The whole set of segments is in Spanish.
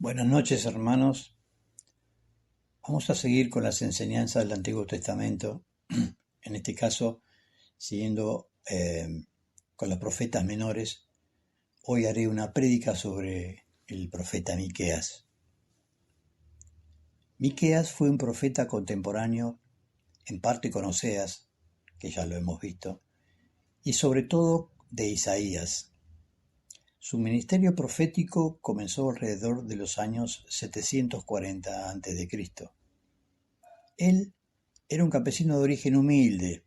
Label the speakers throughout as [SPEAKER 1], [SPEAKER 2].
[SPEAKER 1] Buenas noches, hermanos. Vamos a seguir con las enseñanzas del Antiguo Testamento, en este caso, siguiendo con los profetas menores. Hoy haré una prédica sobre el profeta Miqueas. Miqueas fue un profeta contemporáneo, en parte con Oseas, que ya lo hemos visto, y sobre todo de Isaías. Su ministerio profético comenzó alrededor de los años 740 a.C. Él era un campesino de origen humilde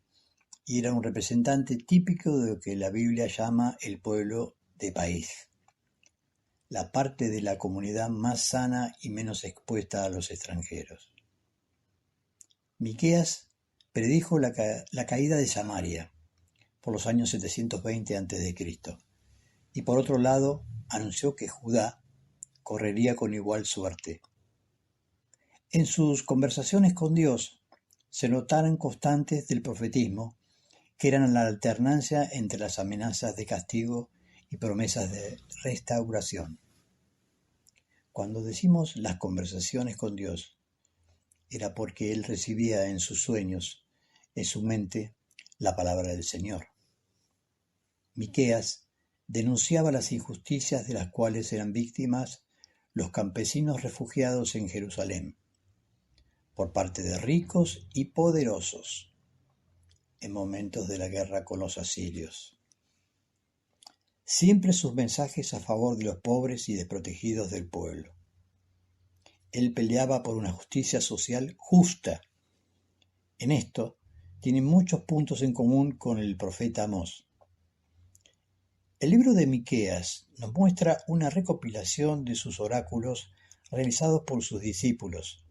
[SPEAKER 1] y era un representante típico de lo que la Biblia llama el pueblo de país, la parte de la comunidad más sana y menos expuesta a los extranjeros. Miqueas predijo la caída de Samaria por los años 720 a.C. y por otro lado anunció que Judá correría con igual suerte. En sus conversaciones con Dios se notaron constantes del profetismo, que eran la alternancia entre las amenazas de castigo y promesas de restauración. Cuando decimos las conversaciones con Dios, era porque él recibía en sus sueños, en su mente, la palabra del Señor. Miqueas denunciaba las injusticias de las cuales eran víctimas los campesinos refugiados en Jerusalén, por parte de ricos y poderosos, en momentos de la guerra con los asirios. Siempre sus mensajes a favor de los pobres y desprotegidos del pueblo. Él peleaba por una justicia social justa. En esto tiene muchos puntos en común con el profeta Amós. El libro de Miqueas nos muestra una recopilación de sus oráculos realizados por sus discípulos.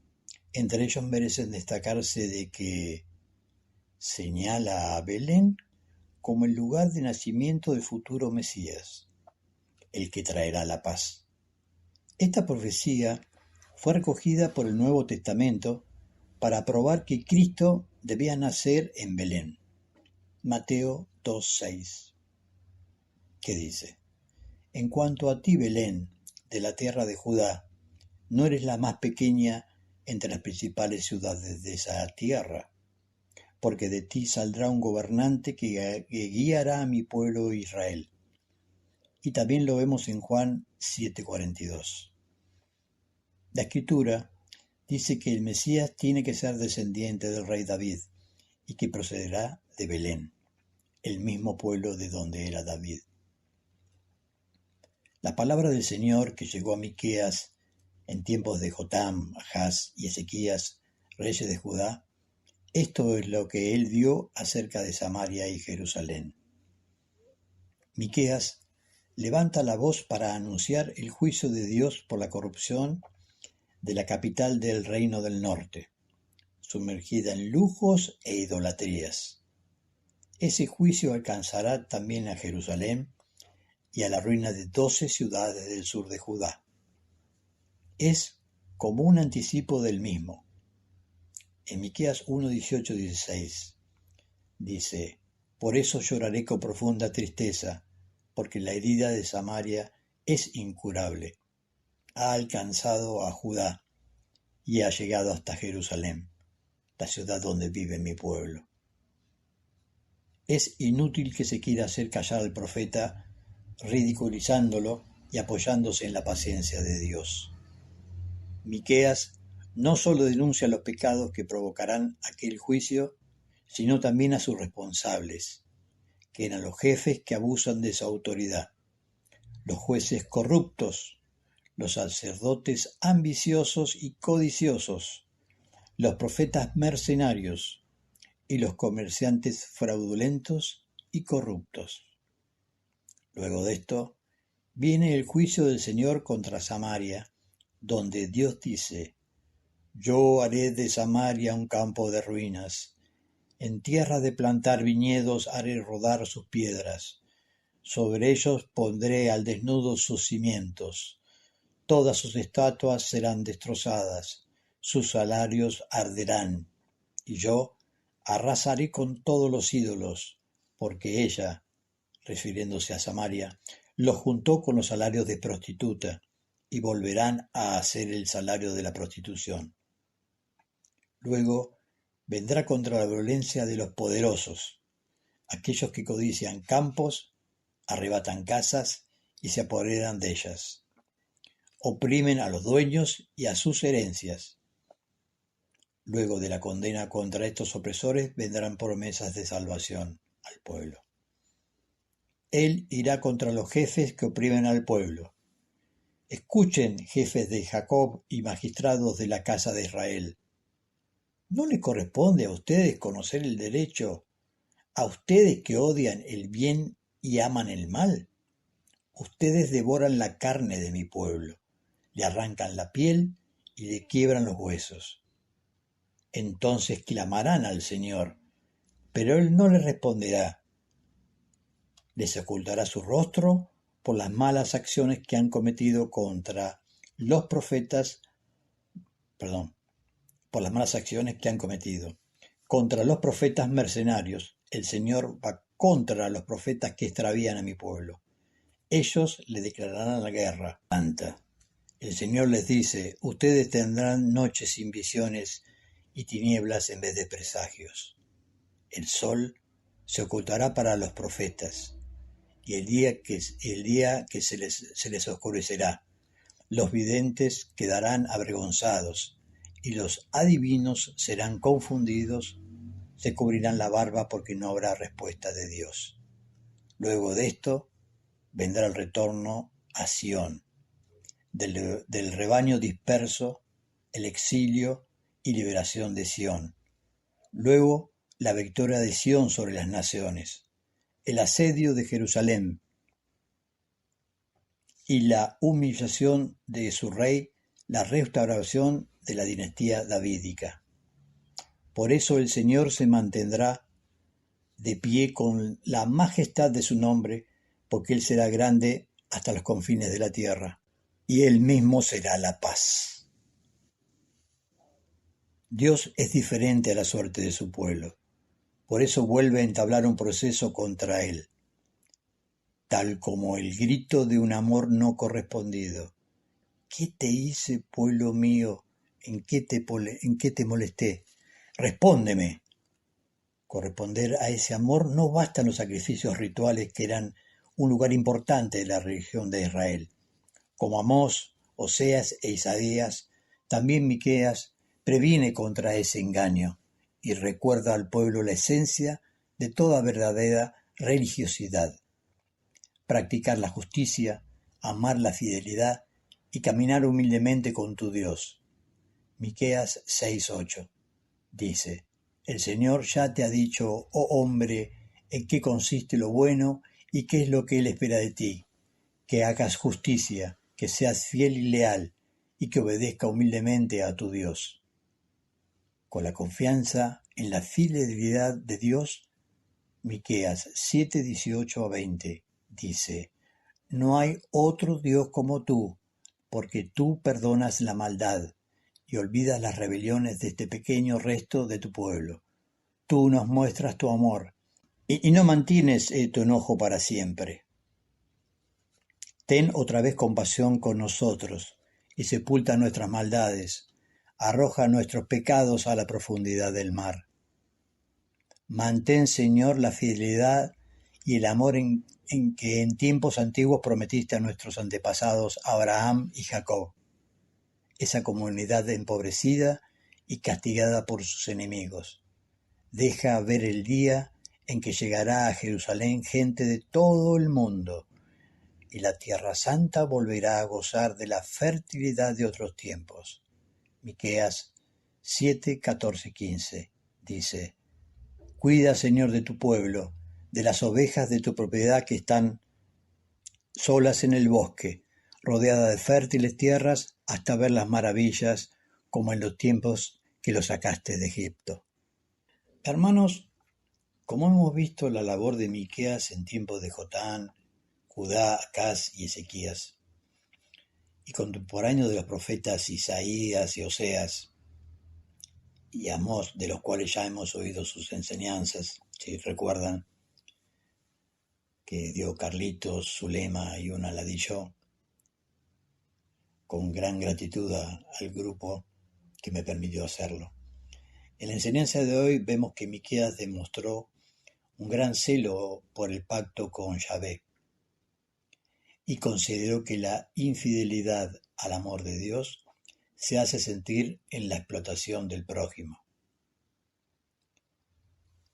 [SPEAKER 1] Entre ellos merecen destacarse de que señala a Belén como el lugar de nacimiento del futuro Mesías, el que traerá la paz. Esta profecía fue recogida por el Nuevo Testamento para probar que Cristo debía nacer en Belén. Mateo 2:6, que dice: En cuanto a ti, Belén, de la tierra de Judá, no eres la más pequeña entre las principales ciudades de esa tierra, porque de ti saldrá un gobernante que guiará a mi pueblo Israel. Y también lo vemos en Juan 7:42. La Escritura dice que el Mesías tiene que ser descendiente del rey David y que procederá de Belén, el mismo pueblo de donde era David. La palabra del Señor que llegó a Miqueas en tiempos de Jotam, Ahaz y Ezequías, reyes de Judá, esto es lo que él vio acerca de Samaria y Jerusalén. Miqueas levanta la voz para anunciar el juicio de Dios por la corrupción de la capital del reino del norte, sumergida en lujos e idolatrías. Ese juicio alcanzará también a Jerusalén y a la ruina de 12 ciudades del sur de Judá. Es como un anticipo del mismo. En Miqueas 1:18-16 dice: Por eso lloraré con profunda tristeza, porque la herida de Samaria es incurable. Ha alcanzado a Judá y ha llegado hasta Jerusalén, la ciudad donde vive mi pueblo. Es inútil que se quiera hacer callar al profeta, ridiculizándolo y apoyándose en la paciencia de Dios. Miqueas no solo denuncia los pecados que provocarán aquel juicio, sino también a sus responsables, que eran los jefes que abusan de su autoridad, los jueces corruptos, los sacerdotes ambiciosos y codiciosos, los profetas mercenarios y los comerciantes fraudulentos y corruptos. Luego de esto, viene el juicio del Señor contra Samaria, donde Dios dice: Yo haré de Samaria un campo de ruinas, en tierra de plantar viñedos haré rodar sus piedras, sobre ellos pondré al desnudo sus cimientos, todas sus estatuas serán destrozadas, sus salarios arderán, y yo arrasaré con todos los ídolos, porque ella, refiriéndose a Samaria, los juntó con los salarios de prostituta, y volverán a hacer el salario de la prostitución. Luego vendrá contra la violencia de los poderosos, aquellos que codician campos, arrebatan casas y se apoderan de ellas. Oprimen a los dueños y a sus herencias. Luego de la condena contra estos opresores vendrán promesas de salvación al pueblo. Él irá contra los jefes que oprimen al pueblo. Escuchen, jefes de Jacob y magistrados de la casa de Israel. ¿No les corresponde a ustedes conocer el derecho? ¿A ustedes que odian el bien y aman el mal? Ustedes devoran la carne de mi pueblo, le arrancan la piel y le quiebran los huesos. Entonces clamarán al Señor, pero Él no les responderá. Les ocultará su rostro por las malas acciones que han cometido contra los profetas, por las malas acciones que han cometido. Contra los profetas mercenarios, el Señor va contra los profetas que extravían a mi pueblo. Ellos le declararán la guerra. El Señor les dice, ustedes tendrán noches sin visiones y tinieblas en vez de presagios. El sol se ocultará para los profetas, y el día que se les oscurecerá. Los videntes quedarán avergonzados, y los adivinos serán confundidos, se cubrirán la barba porque no habrá respuesta de Dios. Luego de esto vendrá el retorno a Sión, del rebaño disperso, el exilio y liberación de Sión. Luego la victoria de Sión sobre las naciones, el asedio de Jerusalén y la humillación de su rey, la restauración de la dinastía davídica. Por eso el Señor se mantendrá de pie con la majestad de su nombre, porque Él será grande hasta los confines de la tierra, y Él mismo será la paz. Dios es diferente a la suerte de su pueblo, por eso vuelve a entablar un proceso contra Él, tal como el grito de un amor no correspondido. ¿Qué te hice, pueblo mío? ¿En qué te molesté? Respóndeme. Corresponder a ese amor no bastan los sacrificios rituales que eran un lugar importante de la religión de Israel. Como Amós, Oseas e Isaías, también Miqueas previene contra ese engaño y recuerda al pueblo la esencia de toda verdadera religiosidad. Practicar la justicia, amar la fidelidad y caminar humildemente con tu Dios. Miqueas 6:8 dice: El Señor ya te ha dicho, oh hombre, en qué consiste lo bueno y qué es lo que Él espera de ti, que hagas justicia, que seas fiel y leal, y que obedezca humildemente a tu Dios. Con la confianza en la fidelidad de Dios, Miqueas 7:18-20 dice: No hay otro Dios como tú, porque tú perdonas la maldad y olvidas las rebeliones de este pequeño resto de tu pueblo. Tú nos muestras tu amor y no mantienes tu enojo para siempre. Ten otra vez compasión con nosotros y sepulta nuestras maldades, arroja nuestros pecados a la profundidad del mar. Mantén, Señor, la fidelidad y el amor en que en tiempos antiguos prometiste a nuestros antepasados Abraham y Jacob, esa comunidad empobrecida y castigada por sus enemigos. Deja ver el día en que llegará a Jerusalén gente de todo el mundo, y la Tierra Santa volverá a gozar de la fertilidad de otros tiempos. Miqueas 7:14-15 dice: Cuida, Señor, de tu pueblo, de las ovejas de tu propiedad que están solas en el bosque, rodeadas de fértiles tierras, hasta ver las maravillas como en los tiempos que los sacaste de Egipto. Hermanos, como hemos visto la labor de Miqueas en tiempos de Jotán, Judá, Acaz y Ezequías, y contemporáneo de los profetas Isaías y Oseas y Amós, de los cuales ya hemos oído sus enseñanzas, si recuerdan, que dio Carlitos, Zulema y una la di yo. con gran gratitud al grupo que me permitió hacerlo. En la enseñanza de hoy vemos que Miqueas demostró un gran celo por el pacto con Yahvé y consideró que la infidelidad al amor de Dios se hace sentir en la explotación del prójimo.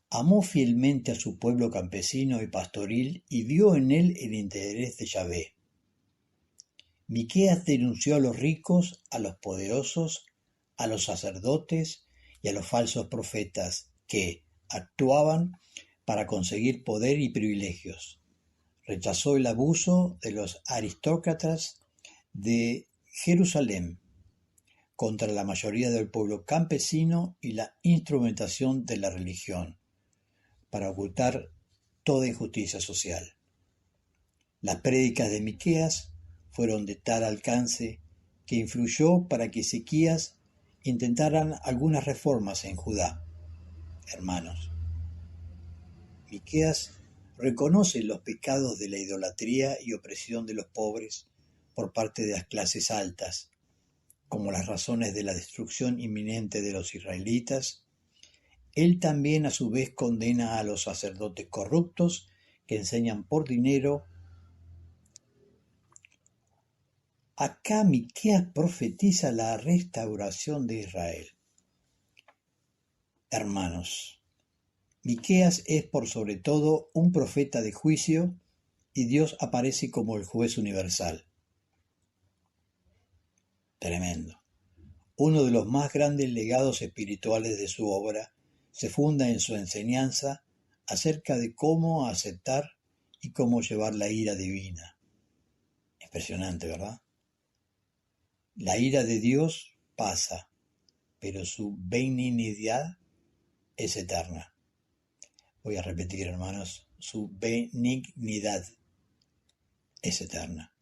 [SPEAKER 1] Amó fielmente a su pueblo campesino y pastoril y vio en él el interés de Yahvé. Miqueas denunció a los ricos, a los poderosos, a los sacerdotes y a los falsos profetas que actuaban para conseguir poder y privilegios. Rechazó el abuso de los aristócratas de Jerusalén contra la mayoría del pueblo campesino y la instrumentación de la religión para ocultar toda injusticia social. Las prédicas de Miqueas fueron de tal alcance que influyó para que Ezequías intentaran algunas reformas en Judá. Hermanos, Miqueas reconoce los pecados de la idolatría y opresión de los pobres por parte de las clases altas, como las razones de la destrucción inminente de los israelitas. Él también a su vez condena a los sacerdotes corruptos que enseñan por dinero. Acá Miqueas profetiza la restauración de Israel. Hermanos, Miqueas es por sobre todo un profeta de juicio y Dios aparece como el juez universal. Tremendo. Uno de los más grandes legados espirituales de su obra se funda en su enseñanza acerca de cómo aceptar y cómo llevar la ira divina. Impresionante, ¿verdad? La ira de Dios pasa, pero su benignidad es eterna. Voy a repetir, hermanos, su benignidad es eterna.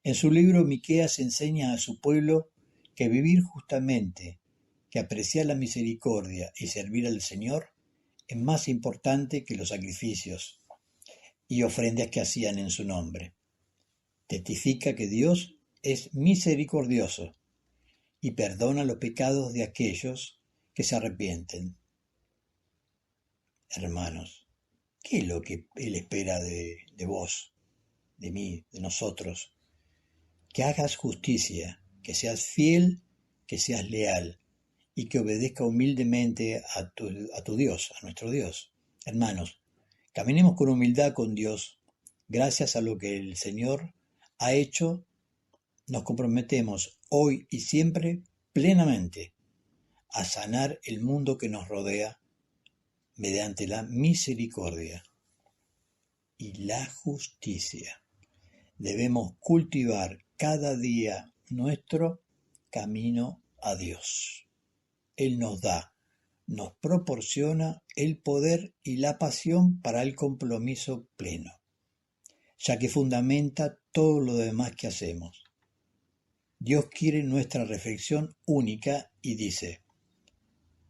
[SPEAKER 1] En su libro, Miqueas enseña a su pueblo que vivir justamente, que apreciar la misericordia y servir al Señor es más importante que los sacrificios y ofrendas que hacían en su nombre. Testifica que Dios es misericordioso y perdona los pecados de aquellos que se arrepienten. Hermanos, ¿qué es lo que Él espera de vos, de mí, de nosotros? Que hagas justicia, que seas fiel, que seas leal y que obedezca humildemente a tu Dios, a nuestro Dios. Hermanos, caminemos con humildad con Dios. Gracias a lo que el Señor ha hecho, nos comprometemos hoy y siempre plenamente a sanar el mundo que nos rodea mediante la misericordia y la justicia. Debemos cultivar cada día nuestro camino a Dios. Él nos da, nos proporciona el poder y la pasión para el compromiso pleno, ya que fundamenta todo lo demás que hacemos. Dios quiere nuestra reflexión única y dice: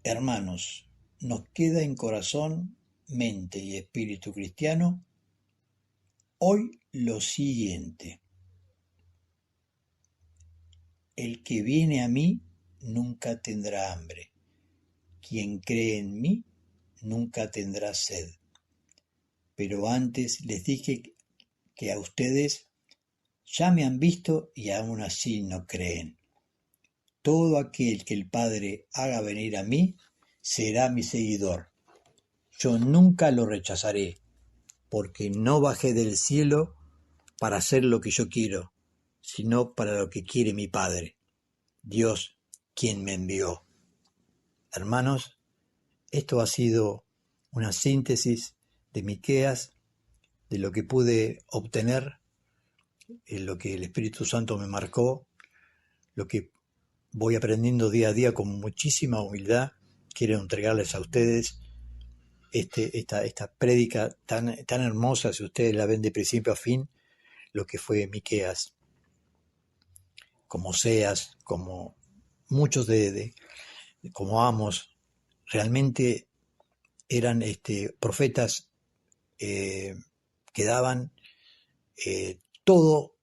[SPEAKER 1] hermanos, nos queda en corazón, mente y espíritu cristiano hoy lo siguiente: el que viene a mí nunca tendrá hambre, quien cree en mí nunca tendrá sed. Pero antes les dije que a ustedes ya me han visto y aún así no creen. Todo aquel que el Padre haga venir a mí será mi seguidor. Yo nunca lo rechazaré, porque no bajé del cielo para hacer lo que yo quiero, sino para lo que quiere mi Padre, Dios, quien me envió. Hermanos, esto ha sido una síntesis de Miqueas, de lo que pude obtener, lo que el Espíritu Santo me marcó, lo que voy aprendiendo día a día con muchísima humildad. Quiero entregarles a ustedes esta prédica tan hermosa, si ustedes la ven de principio a fin, lo que fue Miqueas. Como Seas, como muchos como Amos, realmente eran profetas que daban todo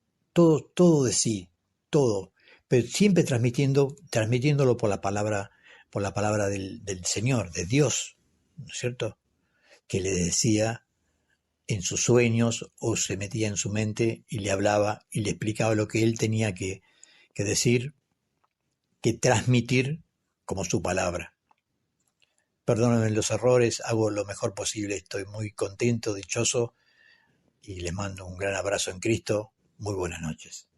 [SPEAKER 1] de sí, todo, pero siempre transmitiéndolo por la palabra del Señor, de Dios, ¿no es cierto? Que le decía en sus sueños o se metía en su mente y le hablaba y le explicaba lo que él tenía que decir, que transmitir como su palabra. Perdónenme los errores, hago lo mejor posible, estoy muy contento, dichoso y les mando un gran abrazo en Cristo. Muy buenas noches.